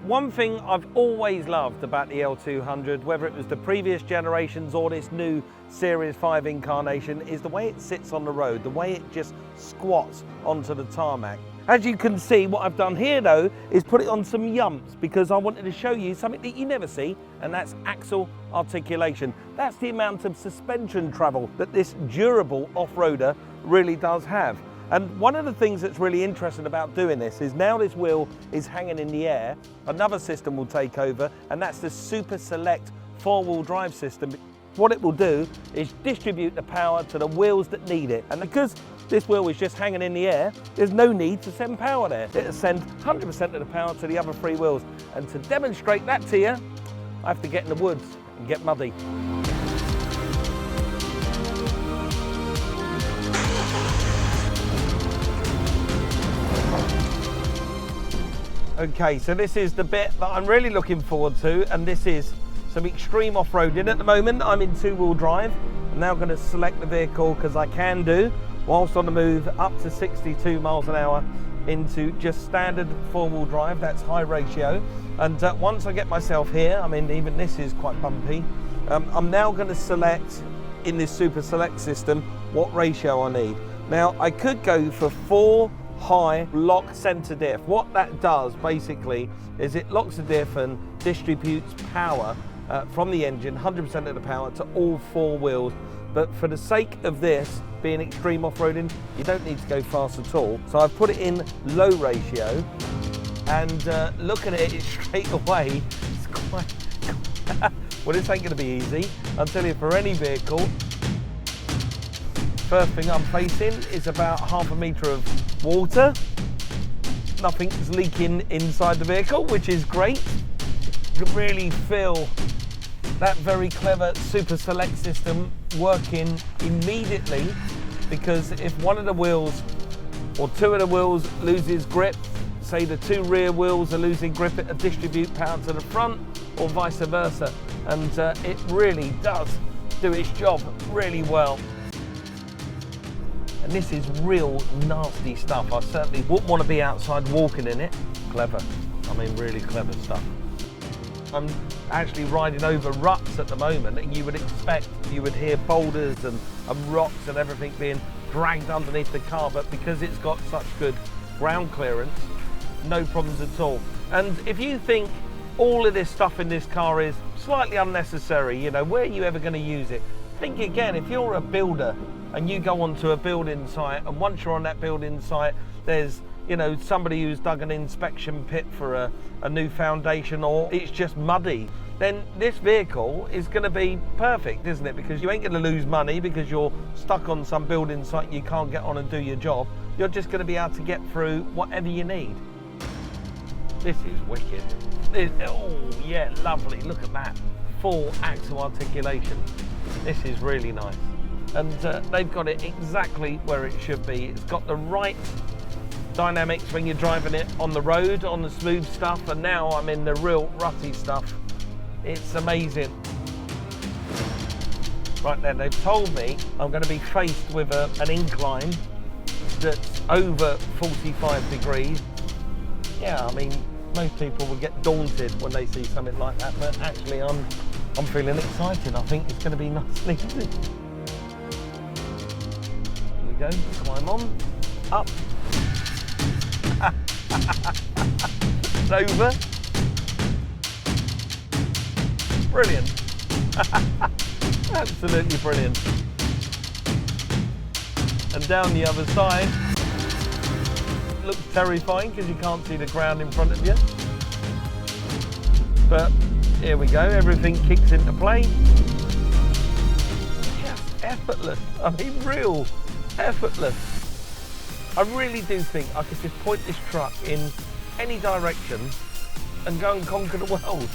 One thing I've always loved about the L200, whether it was the previous generations or this new Series 5 incarnation, is the way it sits on the road, the way it just squats onto the tarmac. As you can see, what I've done here though is put it on some yumps because I wanted to show you something that you never see, and that's axle articulation. That's the amount of suspension travel that this durable off-roader really does have. And one of the things that's really interesting about doing this is now this wheel is hanging in the air, another system will take over, and that's the Super Select four-wheel drive system. What it will do is distribute the power to the wheels that need it. And because this wheel is just hanging in the air, there's no need to send power there. It'll send 100% of the power to the other three wheels. And to demonstrate that to you, I have to get in the woods and get muddy. Okay, so this is the bit that I'm really looking forward to, and this is some extreme off-roading. At the moment, I'm in two-wheel drive. I'm now going to select the vehicle because I can do, whilst on the move, up to 62 miles an hour into just standard four-wheel drive. That's high ratio. And once I get myself here, I mean, even this is quite bumpy. I'm now going to select in this Super Select system what ratio I need. Now, I could go for 4 high lock center diff. What that does basically is it locks the diff and distributes power from the engine, 100% of the power to all four wheels. But for the sake of this being extreme off-roading, you don't need to go fast at all. So I've put it in low ratio, and look at it straight away. It's quite well, this ain't going to be easy. I'll tell you, for any vehicle. First thing I'm facing is about ½ metre of water. Nothing's leaking inside the vehicle, which is great. You can really feel that very clever Super Select system working immediately, because if one of the wheels or two of the wheels loses grip, say the two rear wheels are losing grip, it'll distribute power to the front or vice versa. And it really does do its job really well. And this is real nasty stuff. I certainly wouldn't want to be outside walking in it. Clever. I mean, really clever stuff. I'm actually riding over ruts at the moment, and you would expect you would hear boulders and rocks and everything being dragged underneath the car, but because it's got such good ground clearance, no problems at all. And if you think all of this stuff in this car is slightly unnecessary, you know, where are you ever going to use it? Think again, if you're a builder and you go onto a building site, and once you're on that building site, there's, you know, somebody who's dug an inspection pit for a new foundation, or it's just muddy, then this vehicle is going to be perfect, isn't it? Because you ain't going to lose money because you're stuck on some building site and you can't get on and do your job. You're just going to be able to get through whatever you need. This is wicked. Oh yeah, lovely. Look at that. Full axle articulation. This is really nice. And they've got it exactly where it should be. It's got the right dynamics when you're driving it on the road, on the smooth stuff, and now I'm in the real rutty stuff. It's amazing. Right then, they've told me I'm going to be faced with an incline that's over 45 degrees. Yeah, I mean, most people would get daunted when they see something like that, but actually I'm feeling excited. I think it's going to be nicely easy. Here we go, climb on, up, over. Brilliant. Absolutely brilliant. And down the other side. Looks terrifying because you can't see the ground in front of you. But here we go, everything kicks into play. Just effortless. I mean, real effortless. I really do think I could just point this truck in any direction and go and conquer the world.